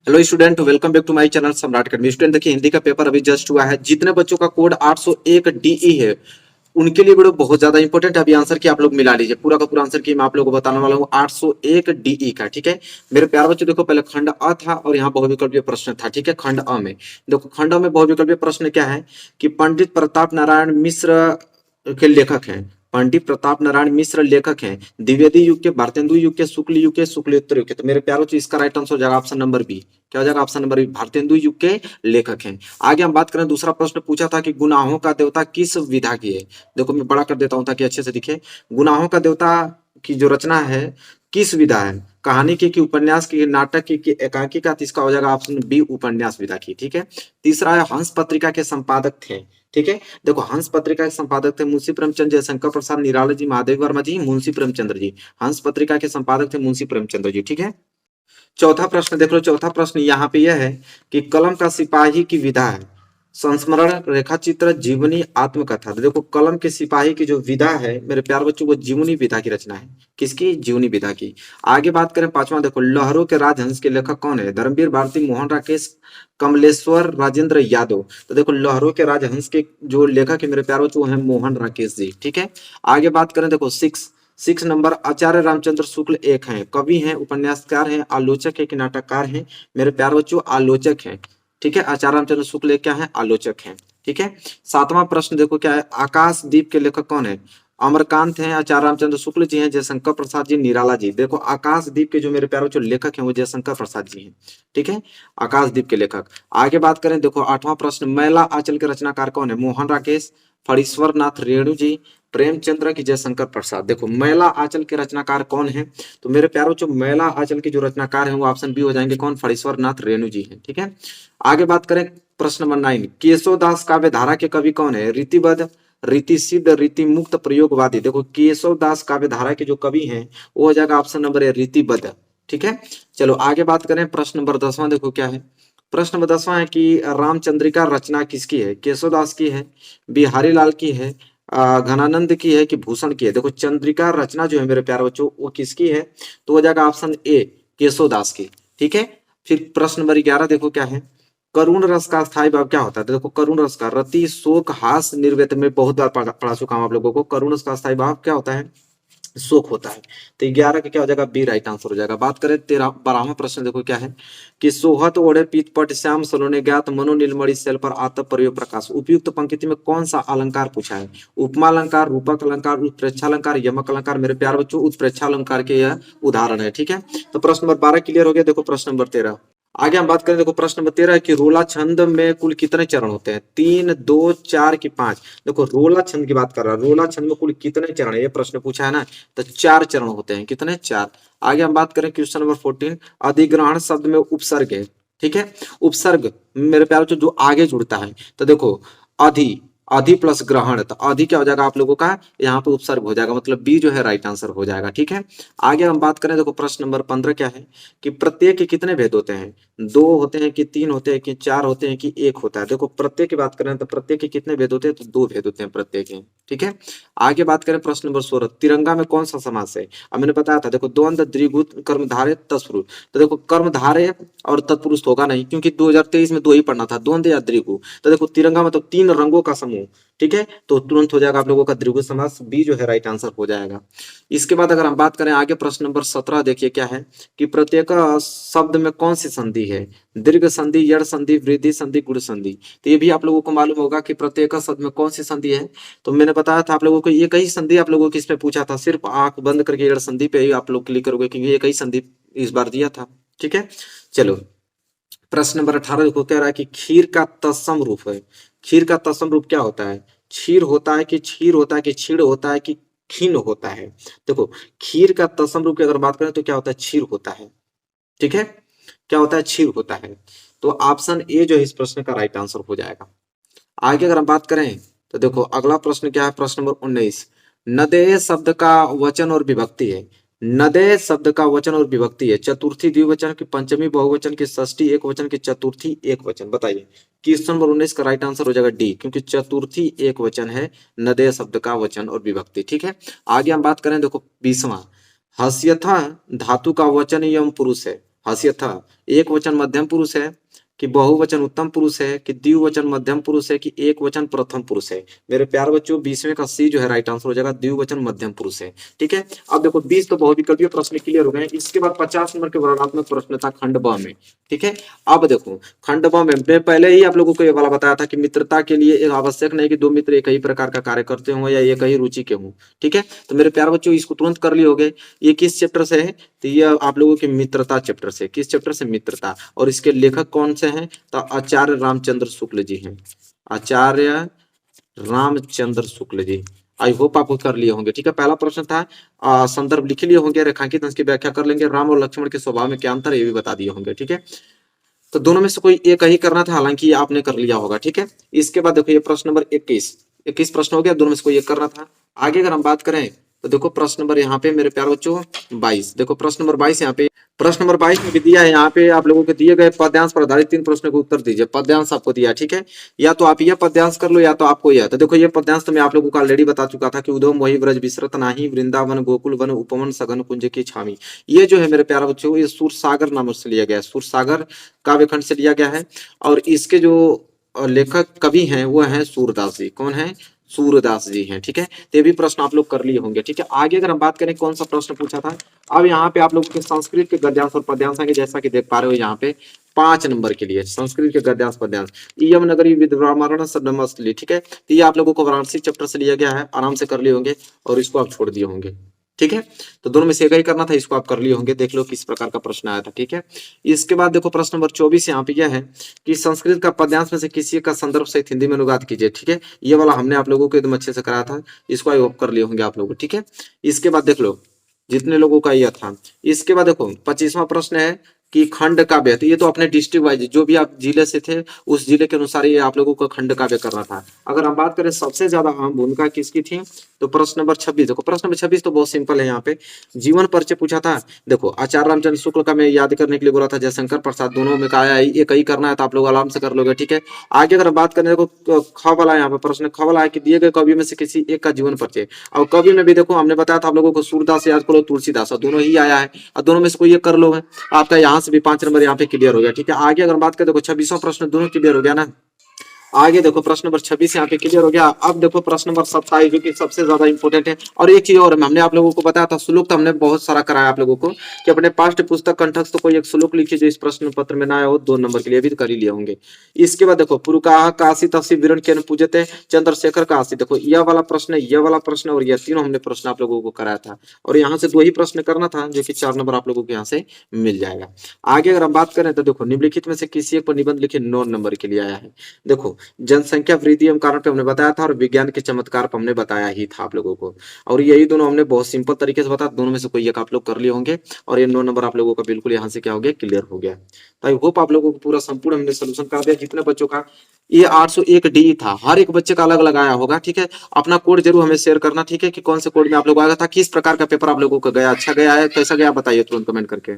Hello student, welcome back to my channel Samrat academy. Student देखिए, हिंदी का paper अभी just हुआ है। जितने बच्चों का कोड 801 डीई है उनके लिए वीडियो बहुत ज्यादा इंपॉर्टेंट है। अभी आंसर की आप लोग मिला लीजिए, पूरा का पूरा आंसर की मैं आप लोगों को बताने वाला हूँ 801 डीई का। ठीक है मेरे प्यारे बच्चों, देखो पहले खंड अ था और यहाँ बहुविकल्पीय प्रश्न था। ठीक है, खंड अ में देखो, खंड अ में बहुविकल्पीय प्रश्न क्या है कि पंडित प्रताप नारायण मिश्र के लेखक हैं। पंडित प्रताप नारायण मिश्र लेखक हैं द्विवेदी युग के, भारतेंदु युग के, शुक्ल युग के, शुक्लोत्तर युग के। तो मेरे प्यारों से इसका राइट आंसर हो जाएगा ऑप्शन नंबर बी। क्या हो जाएगा? ऑप्शन नंबर बी, भारतेंदु युग के लेखक हैं। आगे हम बात करें, दूसरा प्रश्न पूछा था कि गुनाहों का देवता किस विधा की है। देखो मैं बड़ा कर देता हूं ताकि अच्छे से दिखे। गुनाहों का देवता की जो रचना है किस विधा है? कहानी की, उपन्यास की, नाटक की, एकांकी का? तो इसका हो जाएगा ऑप्शन बी, उपन्यास विधा की। ठीक है, तीसरा है हंस पत्रिका के संपादक थे। ठीक है, देखो हंस पत्रिका के संपादक थे मुंशी प्रेमचंद, जयशंकर प्रसाद, निराला जी, महादेव वर्मा जी, मुंशी प्रेमचंद्र जी। हंस पत्रिका के संपादक थे मुंशी प्रेमचंद्र जी। ठीक है, चौथा प्रश्न देख लो। चौथा प्रश्न यहाँ पे यह है कि कलम का सिपाही की विधा है संस्मरण, रेखा चित्र, जीवनी, आत्मकथा। तो देखो कलम के सिपाही की जो विधा है मेरे प्यार बच्चों, वो जीवनी विधा की रचना है। किसकी? जीवनी विधा की। आगे बात करें पांचवा, देखो लहरों के राजहंस के लेखक कौन है? धर्मवीर भारती, मोहन राकेश, कमलेश्वर, राजेंद्र यादव। तो देखो लहरों के राजहंस के जो लेखक है मेरे प्यार बच्चों, वो है मोहन राकेश जी। ठीक है, आगे बात करें, देखो सिक्स नंबर, आचार्य रामचंद्र शुक्ल एक हैं, कवि हैं, उपन्यासकार हैं, आलोचक है कि नाटककार हैं? मेरे प्यार बच्चों आलोचक हैं। ठीक है, आचार्य रामचंद्र शुक्ल एक क्या है? आलोचक हैं। ठीक है, सातवां प्रश्न देखो क्या है, आकाशदीप के लेखक कौन है? अमरकांत हैं, आचार्य रामचंद्र शुक्ल जी हैं, जयशंकर प्रसाद जी, निराला जी। देखो आकाशदीप के जो मेरे प्यारे बच्चों लेखक हैं वो जयशंकर प्रसाद जी हैं। ठीक है, आकाशदीप के लेखक। आगे बात करें, देखो आठवां प्रश्न, मैला आंचल के रचनाकार कौन है? मोहन राकेश, फणीश्वर नाथ रेणु जी, प्रेमचंद्र की जयशंकर प्रसाद। देखो मैला आंचल के रचनाकार कौन है? तो मेरे प्यारों जो मैला आंचल के जो रचनाकार हैं वो ऑप्शन बी हो जाएंगे, कौन? फणीश्वर नाथ रेणु जी हैं। ठीक है, आगे बात करें प्रश्न नंबर 9, केशवदास काव्य धारा के कवि कौन है? रीतिबद्ध, रीति सिद्ध, रीति मुक्त, प्रयोगवादी। देखो केशवदास काव्य धारा के जो कवि हैं वो हो जाएगा ऑप्शन नंबर ए, रीतिबद्ध। ठीक है, चलो आगे बात करें प्रश्न नंबर 10वां, देखो क्या है। प्रश्न नंबर 10वां है कि रामचंद्रिका रचना किसकी है? केशवदास की है, बिहारी लाल की है, घनानंद की है कि भूषण की है? देखो चंद्रिका रचना जो है मेरे प्यारे बच्चों वो किसकी है? तो हो जाएगा ऑप्शन ए, केशवदास की। ठीक है, फिर प्रश्न नंबर 11 देखो क्या है, करुण रस का स्थायी भाव क्या होता है? तो देखो करुण रस का रति शोक हास निर्वेद में बहुत बार पढ़ा चुका हूं आप लोगों को। करुण रस का स्थायी भाव क्या होता है? शोक होता है। तो 11 का क्या हो जाएगा? बी राइट आंसर हो जाएगा। बात करें 12वां प्रश्न, देखो क्या है कि सोहत ओढ़े पीत पट श्याम सलोने ज्ञात मनो नीलमणि शैल पर आतप प्रयोग प्रकाश। उपयुक्त पंक्ति में कौन सा अलंकार पूछा है? उपमा अलंकार, रूपक अलंकार, उत्प्रेक्षा अलंकार, यमक अलंकार। मेरे प्यार बच्चों उत्प्रेक्षा अलंकार के यह उदाहरण है। ठीक है, तो प्रश्न नंबर 12 क्लियर हो गया। देखो प्रश्न नंबर 13, आगे हम बात करें, देखो प्रश्न नंबर 13 कि रोला छंद में कुल कितने चरण होते हैं? 3, 2, 4 की 5? देखो रोला छंद की बात कर रहा है, रोला छंद में कुल कितने चरण है ये प्रश्न पूछा है ना, तो 4 चरण होते हैं। कितने? 4। आगे हम बात करें क्वेश्चन नंबर 14, अधिग्रहण शब्द में उपसर्ग है। ठीक है, उपसर्ग मेरे प्यारे जो आगे जुड़ता है, तो देखो अधि, अधि प्लस ग्रहण, तो अधि क्या हो जाएगा आप लोगों का? यहाँ पे उपसर्ग हो जाएगा, मतलब बी जो है राइट आंसर हो जाएगा। ठीक है, आगे हम बात करें, देखो प्रश्न नंबर 15 क्या है कि प्रत्येक के कितने भेद होते हैं? 2 होते हैं कि 3 होते हैं कि 4 होते हैं कि 1 होता है? देखो प्रत्येक की बात करें तो प्रत्येक के कितने भेद होते हैं? तो 2 भेद होते हैं प्रत्येक के। ठीक है, आगे बात करें प्रश्न नंबर 16, तिरंगा में कौन सा समास है? अब मैंने बताया था, देखो द्वंद्व, द्विगुत, कर्मधारय, तत्पुरुष। तो देखो कर्मधारय और तत्पुरुष तो होगा नहीं, क्योंकि 2023 में 2 ही पढ़ना था, द्वंद्व या द्विगु। तो देखो तिरंगा मतलब 3 रंगों का समूह। ठीक है, तो तुरंत हो जाएगा आप लोगों का द्विगु समास, बी जो है राइट आंसर हो जाएगा। इसके बाद अगर हम बात करें आगे प्रश्न नंबर 17, देखिए क्या है कि प्रत्येक शब्द में कौन सी संधि है? दीर्घ संधि, यड़ संधि, वृद्धि संधि, गुण संधि। तो ये भी आप लोगों को मालूम होगा कि प्रत्येक शब्द में कौन सी संधि है। तो मैंने बताया था आप लोगों को, ये कई संधि आप लोगों को इसमें पूछा था, सिर्फ आंख बंद करके यड़ संधि पे ही आप लोग क्लिक करोगे, क्योंकि ये कई संधि इस बार दिया था। ठीक है, चलो प्रश्न नंबर 18 को कह रहा है कि खीर का तत्सम रूप है। खीर का तत्सम रूप क्या होता है? क्षीर होता है कि क्षीर होता है कि क्षीण होता है कि क्षीण होता है? देखो खीर का तत्सम रूप की अगर बात करें तो क्या होता है? क्षीर होता है। ठीक है, क्या होता है? क्षीर होता है। तो ऑप्शन ए जो है इस प्रश्न का राइट आंसर हो जाएगा। आगे अगर हम बात करें तो देखो अगला प्रश्न क्या है, प्रश्न नंबर 19, नदेय शब्द का वचन और विभक्ति है। नदेय शब्द का वचन और विभक्ति है, चतुर्थी द्विवचन की, पंचमी बहुवचन की, षष्ठी एक वचन की, चतुर्थी एक वचन। बताइए क्वेश्चन नंबर 19 का राइट आंसर हो जाएगा डी, क्योंकि चतुर्थी एक वचन है नदेय शब्द का वचन और विभक्ति। ठीक है, आगे हम बात करें, देखो 20वां, हस्यथा धातु का वचन एवं पुरुष है। हाशियत था, एक वचन मध्यम पुरुष है कि बहुवचन उत्तम पुरुष है कि द्विवचन मध्यम पुरुष है कि एक वचन प्रथम पुरुष है। मेरे प्यारे बच्चों 20वें का सी जो है राइट आंसर हो जाएगा, द्विवचन मध्यम पुरुष है। ठीक है, अब देखो 20 तो बहुविकल्पीय प्रश्न क्लियर हो गए। इसके बाद 50 नंबर के वर्णनात्मक प्रश्न था खंड ब में। ठीक है, अब देखो खंड ब में मैं पहले ही आप लोगों को ये वाला बताया था कि मित्रता के लिए एक आवश्यक नहीं कि दो मित्र एक ही प्रकार का कार्य करते हों या एक ही रुचि के हों। ठीक है, तो मेरे प्यारे बच्चों इसको तुरंत कर लिए होगे। ये किस चैप्टर से है? तो ये आप लोगों के मित्रता चैप्टर से। किस चैप्टर से? मित्रता। और इसके लेखक कौन से हैं? तो आचार्य रामचंद्र शुक्ल जी हैं। आचार्य रामचंद्र शुक्ल जी। आई होप आप कर लिए होंगे। ठीक है, पहला प्रश्न था संदर्भ लिख लिए होंगे, रेखांकित इसकी व्याख्या कर लेंगे, राम और लक्ष्मण के स्वभाव में क्या अंतर है ये भी बता दिए होंगे। ठीक है, तो दोनों में से कोई एक ही करना था, हालांकि आपने कर लिया होगा। ठीक है, इसके बाद देखो ये प्रश्न नंबर 21 प्रश्न हो गया, दोनों में से कोई एक करना था। आगे अगर हम बात करें तो देखो प्रश्न नंबर यहाँ पे मेरे प्यारे बच्चों 22। देखो प्रश्न नंबर 22 यहाँ पे, प्रश्न नंबर 22 में भी दिया है यहाँ पे आप लोगों के दिए गए पद्यांश पर आधारित 3 प्रश्नों को उत्तर दीजिए। पद्यांश आपको दिया है। ठीक है, या तो आप यह पद्यांश कर लो या तो आपको यह। तो देखो ये पद्यांश तो मैं आप लोगों को ऑलरेडी बता चुका था कि उधम वही ब्रज विसरत नाही, वृंदावन गोकुल वन उपवन सघन कुंज की छामी। ये जो है मेरे प्यारे बच्चों ये सूरसागर नाम से लिया गया है, सूरसागर काव्यखंड से लिया गया है। और इसके जो लेखक कवि हैं वो हैं सूरदास जी। कौन है? सूरदास जी हैं। ठीक है, तो ये भी प्रश्न आप लोग कर लिए होंगे। ठीक है, आगे अगर हम बात करें कौन सा प्रश्न पूछा था, अब यहाँ पे आप लोगों के संस्कृत के गद्यांश और पद्यांश आएंगे, जैसा कि देख पा रहे हो यहाँ पे 5 नंबर के लिए संस्कृत के गद्यांश पद्यांश। इयम नगरी विद्रामारण सदमस्तली। ठीक है, तो ये आप लोगों को वाराणसी चैप्टर से लिया गया है, आराम से कर लिए होंगे और इसको आप छोड़ दिए होंगे। ठीक है, तो दोनों में से एक ही करना था, इसको आप कर लिए होंगे। देख लो किस प्रकार का प्रश्न आया था। ठीक है, इसके बाद देखो प्रश्न नंबर 24 यहाँ पे यह है कि संस्कृत का पद्यांश में से किसी का संदर्भ सहित हिंदी में अनुवाद कीजिए। ठीक है, ये वाला हमने आप लोगों को एकदम अच्छे से कराया था, इसको आई होप कर लिए होंगे आप लोग। ठीक है, इसके बाद देख लो जितने लोगों का यह था। इसके बाद देखो 25वां प्रश्न है कि खंड काव्य, तो ये तो अपने डिस्ट्रिक्ट वाइज जो भी आप जिले से थे उस जिले के अनुसार ये आप लोगों को खंड काव्य करना था। अगर हम बात करें सबसे ज्यादा अहम भूमिका किसकी थी, तो प्रश्न नंबर 26। देखो प्रश्न नंबर 26 तो बहुत सिंपल है। यहाँ पे जीवन परिचय पूछा था। देखो आचार्य रामचंद्र शुक्ल का मैं याद करने के लिए बोला था, जयशंकर प्रसाद, दोनों में कहा एक ही करना है, तो आप लोग आराम से कर लोगे। ठीक है, आगे अगर बात करें देखो ख वाला यहाँ पे प्रश्न ख वाला है कि दिए गए कवि में से किसी एक का जीवन परिचय। और कवि में भी देखो हमने बताया था आप लोगों को सूरदास याद करो, तुलसीदास, दोनों ही आया है और दोनों में से कोई एक कर लोगे, आपका यहाँ से भी 5 नंबर यहाँ पे क्लियर हो गया। ठीक है, आगे अगर बात करें देखो 26वां प्रश्न दोनों क्लियर हो गया ना। आगे देखो प्रश्न नंबर 26 यहाँ पे क्लियर हो गया। अब देखो प्रश्न नंबर 27 जो कि सबसे ज्यादा इंपॉर्टेंट है। और एक चीज और हमने आप लोगों को बताया था, श्लोक तो हमने बहुत सारा कराया आप लोगों को कि अपने पाठ्य पुस्तक कंठस्थ तो कोई एक श्लोक लिखिए जो इस प्रश्न पत्र में ना आया हो, 2 नंबर के लिए भी कर ही लिए होंगे। इसके बाद देखो पुरुकाह काशी तसी विरण के पूजते चंद्रशेखर काशी। देखो यह वाला प्रश्न, यह वाला प्रश्न और यह तीनों हमने प्रश्न आप लोगों को कराया था, और यहाँ से 2 ही प्रश्न करना था जो कि 4 नंबर आप लोगों को यहाँ से मिल जाएगा। आगे अगर हम बात करें तो देखो निम्नलिखित में से किसी एक पर निबंध लिखे 9 नंबर के लिए आया है। देखो जनसंख्या वृद्धि एवं कारण पे हमने बताया था और विज्ञान के चमत्कार पर हमने बताया ही था आप लोगों को, और यही दोनों हमने बहुत सिंपल तरीके से बताया। दोनों में से कोई एक आप लोग कर लिए होंगे और ये 9 नंबर आप लोगों का बिल्कुल यहाँ से क्या हो गया, क्लियर हो गया। तो आई होप आप लोगों को पूरा संपूर्ण हमने सोल्यूशन कर दिया। जितने बच्चों का ये 801 डी था, हर एक बच्चे का अलग अलग आया होगा। ठीक है, अपना कोड जरूर हमें शेयर करना। ठीक है, कि कौन से कोड में आप लोग आया था, किस प्रकार का पेपर आप लोगों का गया, अच्छा गया है, कैसा गया बताइए तुरंत कमेंट करके।